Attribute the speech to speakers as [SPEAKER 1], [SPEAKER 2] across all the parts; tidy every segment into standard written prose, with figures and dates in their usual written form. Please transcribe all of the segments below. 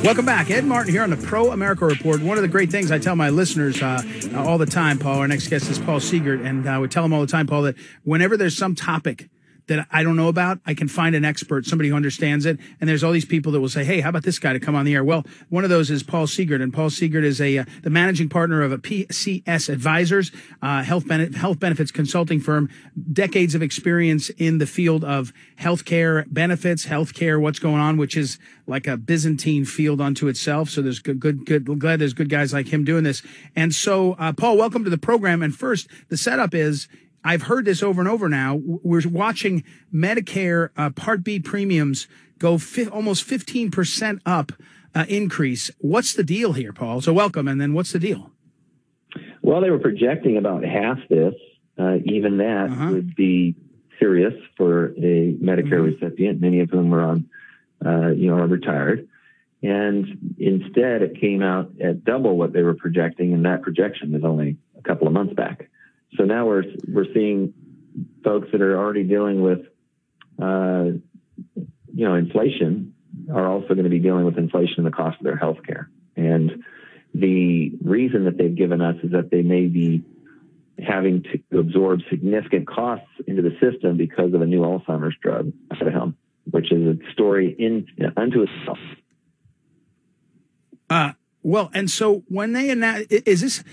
[SPEAKER 1] Welcome back. Ed Martin here on the Pro America Report. One of the great things I tell my listeners all the time, Paul, our next guest is Paul Seegert, and we tell them all the time, Paul, that whenever there's some topic that I don't know about, I can find an expert, somebody who understands it. And there's all these people that will say, hey, how about this guy to come on the air? Well, one of those is Paul Seegert, and Paul Seegert is the managing partner of a PCS Advisers, health benefits consulting firm, decades of experience in the field of healthcare benefits, healthcare, what's going on, which is like a Byzantine field unto itself. So there's glad there's good guys like him doing this. And so, Paul, welcome to the program. And first, the setup is, I've heard this over and over now. We're watching Medicare Part B premiums go almost 15% up increase. What's the deal here, Paul? So welcome, and then what's the deal?
[SPEAKER 2] Well, they were projecting about half this. Even that would be serious for a Medicare recipient, many of whom are on, are retired. And instead, it came out at double what they were projecting, and that projection is only a couple of months back. So now we're seeing folks that are already dealing with, inflation are also going to be dealing with inflation in the cost of their health care. And the reason that they've given us is that they may be having to absorb significant costs into the system because of a new Alzheimer's drug, Aduhelm, which is a story unto itself.
[SPEAKER 1] Well, and so when they announce, is this...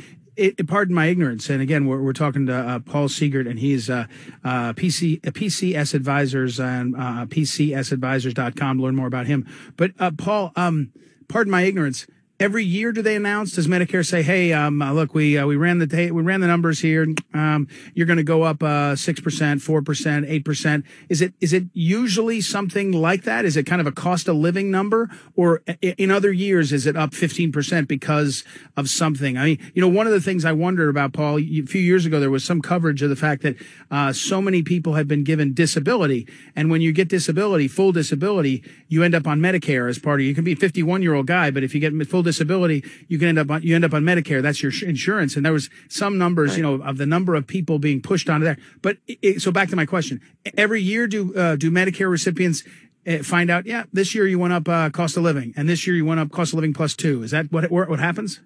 [SPEAKER 1] pardon my ignorance, and again, we're talking to Paul Seegert, and he's PCS Advisers and PCSadvisers.com to learn more about him. But Paul, pardon my ignorance. Every year, do they announce? Does Medicare say, "Hey, look, we ran the numbers here. You're going to go up 6%, 4%, 8%." Is it usually something like that? Is it kind of a cost of living number, or in other years is it up 15% because of something? I mean, one of the things I wondered about, Paul, a few years ago there was some coverage of the fact that so many people had been given disability, and when you get disability, full disability, you end up on Medicare as part of. You can be a 51-year-old guy, but if you get full disability, you end up on Medicare. That's your insurance. And there was some numbers, of the number of people being pushed onto there. But so back to my question: every year, do Medicare recipients find out? Yeah, this year you went up cost of living, and this year you went up cost of living plus 2. Is that what happens?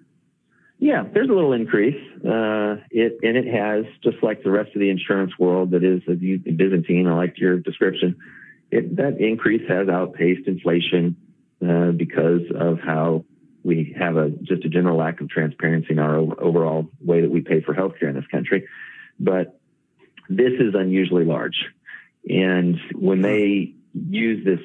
[SPEAKER 2] Yeah, there's a little increase. It has, just like the rest of the insurance world that is Byzantine. I liked your description. That increase has outpaced inflation because of how we have just a general lack of transparency in our overall way that we pay for healthcare in this country. But this is unusually large. And when they use this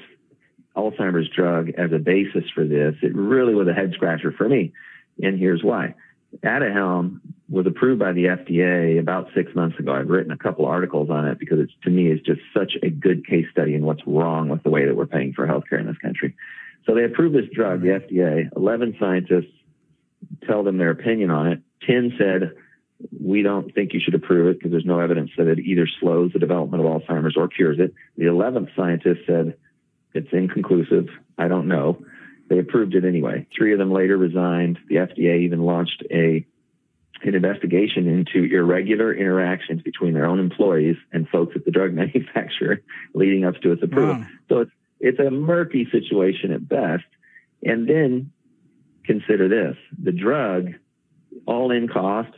[SPEAKER 2] Alzheimer's drug as a basis for this, it really was a head scratcher for me. And here's why. Aduhelm was approved by the FDA about 6 months ago. I've written a couple articles on it because to me, it's just such a good case study in what's wrong with the way that we're paying for healthcare in this country. So they approved this drug, the FDA. 11 scientists tell them their opinion on it. 10 said, we don't think you should approve it because there's no evidence that it either slows the development of Alzheimer's or cures it. The 11th scientist said, it's inconclusive. I don't know. They approved it anyway. 3 of them later resigned. The FDA even launched an investigation into irregular interactions between their own employees and folks at the drug manufacturer leading up to its approval. Wow. So it's a murky situation at best. And then consider this. The drug, all-in cost,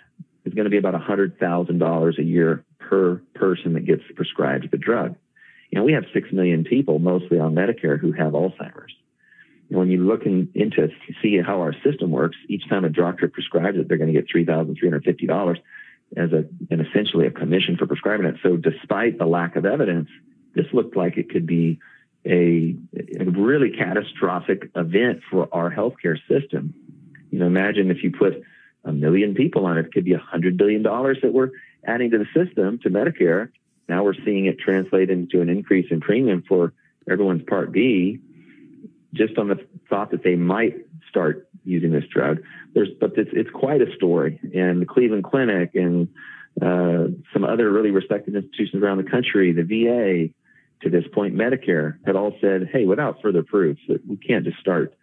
[SPEAKER 2] is going to be about $100,000 a year per person that gets prescribed the drug. We have 6 million people, mostly on Medicare, who have Alzheimer's. And when you look into see how our system works, each time a doctor prescribes it, they're going to get $3,350 as essentially a commission for prescribing it. So despite the lack of evidence, this looked like it could be a really catastrophic event for our healthcare system. Imagine if you put 1 million people on it, it could be $100 billion that we're adding to the system, to Medicare. Now we're seeing it translate into an increase in premium for everyone's Part B, just on the thought that they might start using this drug. But it's quite a story. And the Cleveland Clinic and some other really respected institutions around the country, the VA, to this point, Medicare, had all said, hey, without further proof, that we can't just start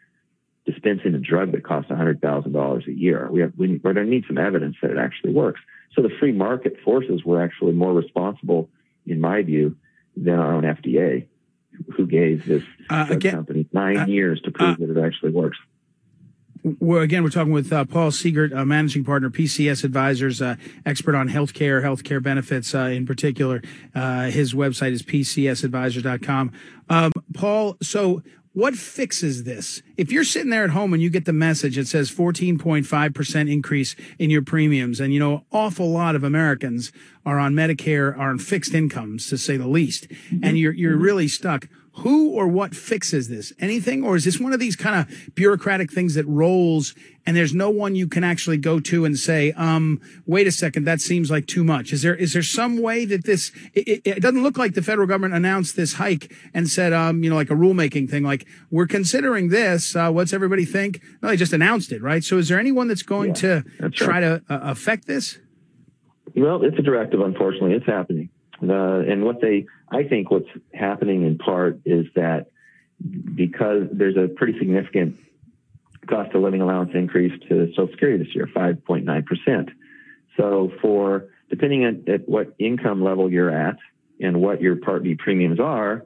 [SPEAKER 2] dispensing a drug that costs $100,000 a year. We're going to need some evidence that it actually works. So the free market forces were actually more responsible, in my view, than our own FDA, who gave this drug company 9 years to prove that it actually works.
[SPEAKER 1] We're talking with Paul Seegert, managing partner, PCS Advisers, expert on healthcare benefits in particular. His website is PCSadvisers.com. Paul, so what fixes this? If you're sitting there at home and you get the message, it says 14.5% increase in your premiums, and an awful lot of Americans are on Medicare, are on fixed incomes, to say the least, and you're really stuck. Who or what fixes this? Anything? Or is this one of these kind of bureaucratic things that rolls and there's no one you can actually go to and say, wait a second, that seems like too much? Is there some way that this, it doesn't look like the federal government announced this hike and said, like a rulemaking thing, like we're considering this. What's everybody think? No, they just announced it, right? So is there anyone that's going to try to affect this?
[SPEAKER 2] Well, it's a directive, unfortunately. It's happening. And I think what's happening in part is that because there's a pretty significant cost of living allowance increase to Social Security this year, 5.9%. So depending at what income level you're at and what your Part B premiums are,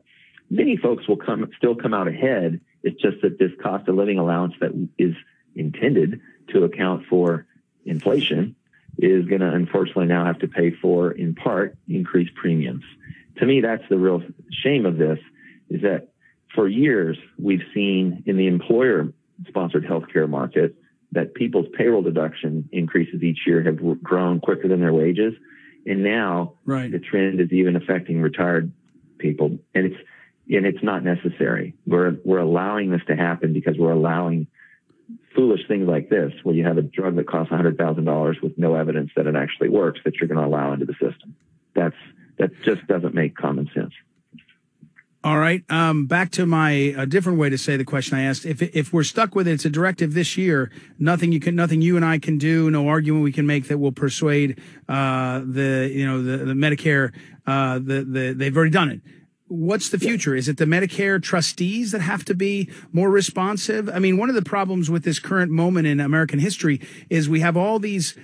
[SPEAKER 2] many folks will still come out ahead. It's just that this cost of living allowance that is intended to account for inflation is going to unfortunately now have to pay for, in part, increased premiums. To me, that's the real shame of this, is that for years we've seen in the employer-sponsored healthcare market that people's payroll deduction increases each year have grown quicker than their wages. And now the trend is even affecting retired people. And it's not necessary. We're allowing this to happen because we're allowing foolish things like this, where you have a drug that costs $100,000 with no evidence that it actually works, that you're going to allow into the system. That just doesn't make common sense.
[SPEAKER 1] All right. Back to a different way to say the question I asked. If we're stuck with it, it's a directive this year. Nothing you and I can do, no argument we can make that will persuade the Medicare. They've already done it. What's the future? Is it the Medicare trustees that have to be more responsive? I mean, one of the problems with this current moment in American history is we have all these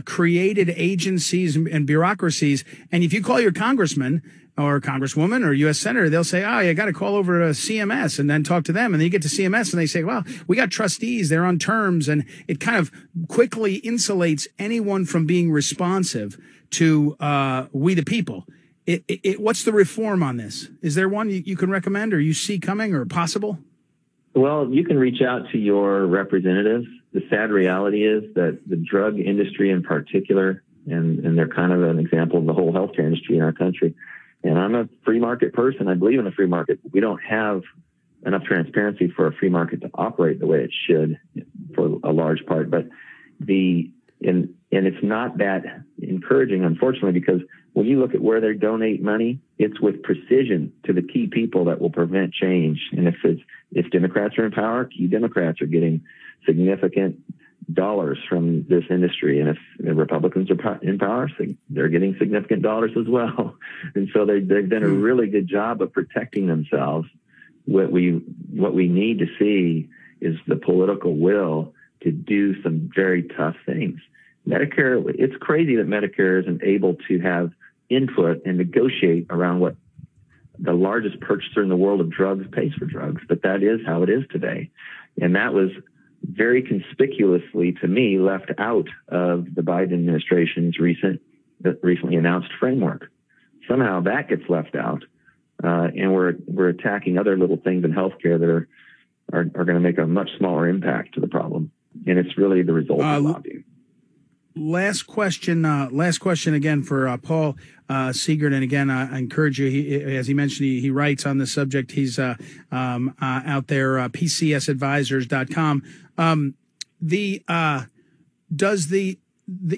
[SPEAKER 1] created agencies and bureaucracies. And if you call your congressman or congresswoman or U.S. senator, they'll say, you got to call over to CMS and then talk to them. And then you get to CMS and they say, well, we got trustees. They're on terms. And it kind of quickly insulates anyone from being responsive to we the people. What's the reform on this? Is there one you can recommend or you see coming or possible?
[SPEAKER 2] Well, you can reach out to your representatives. The sad reality is that the drug industry in particular, and they're kind of an example of the whole healthcare industry in our country. And I'm a free market person. I believe in a free market. We don't have enough transparency for a free market to operate the way it should for a large part. But and it's not that encouraging, unfortunately, because when you look at where they donate money, it's with precision to the key people that will prevent change. And if Democrats are in power, key Democrats are getting significant dollars from this industry. And if the Republicans are in power, they're getting significant dollars as well. And so they've done a really good job of protecting themselves. What we need to see is the political will to do some very tough things. Medicare, it's crazy that Medicare isn't able to have input and negotiate around what the largest purchaser in the world of drugs pays for drugs, but that is how it is today. And that was very conspicuously, to me, left out of the Biden administration's recently announced framework. Somehow that gets left out, and we're attacking other little things in healthcare that are going to make a much smaller impact to the problem. And it's really the result of lobbying.
[SPEAKER 1] Last question again for Paul Seegert. And again, I encourage you, as he mentioned, he writes on the subject. He's out there, PCSadvisers.com.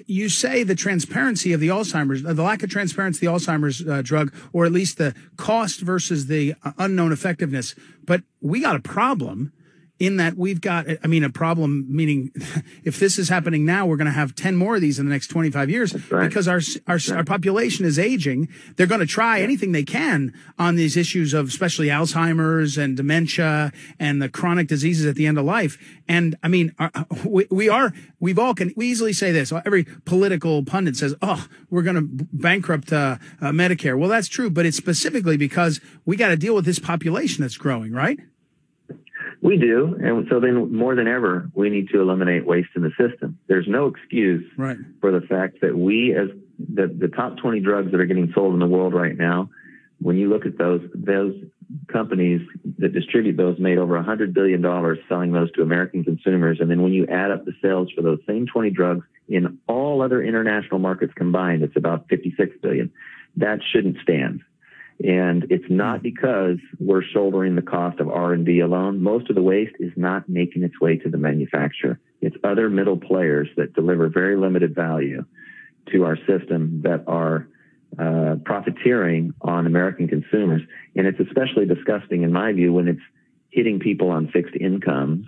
[SPEAKER 1] You say the transparency of the Alzheimer's, the lack of transparency of the Alzheimer's drug, or at least the cost versus the unknown effectiveness. But we got a problem in that we've got, a problem, meaning if this is happening now, we're going to have 10 more of these in the next 25 years because our population is aging. They're going to try anything they can on these issues of especially Alzheimer's and dementia and the chronic diseases at the end of life. And we easily say this. Every political pundit says, we're going to bankrupt Medicare. Well, that's true, but it's specifically because we got to deal with this population that's growing, right?
[SPEAKER 2] We do. And so then more than ever, we need to eliminate waste in the system. There's no excuse for the fact that we, as the top 20 drugs that are getting sold in the world right now, when you look at those companies that distribute those made over $100 billion selling those to American consumers. And then when you add up the sales for those same 20 drugs in all other international markets combined, it's about $56 billion. That shouldn't stand. And it's not because we're shouldering the cost of R&D alone. Most of the waste is not making its way to the manufacturer. It's other middle players that deliver very limited value to our system that are profiteering on American consumers. And it's especially disgusting, in my view, when it's hitting people on fixed incomes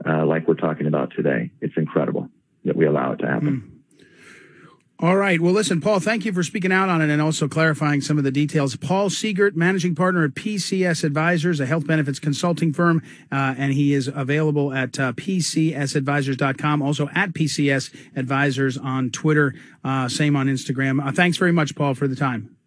[SPEAKER 2] like we're talking about today. It's incredible that we allow it to happen.
[SPEAKER 1] All right. Well, listen, Paul, thank you for speaking out on it and also clarifying some of the details. Paul Seegert, managing partner at PCS Advisers, a health benefits consulting firm, and he is available at PCSadvisers.com, also at PCS Advisers on Twitter, same on Instagram. Thanks very much, Paul, for the time.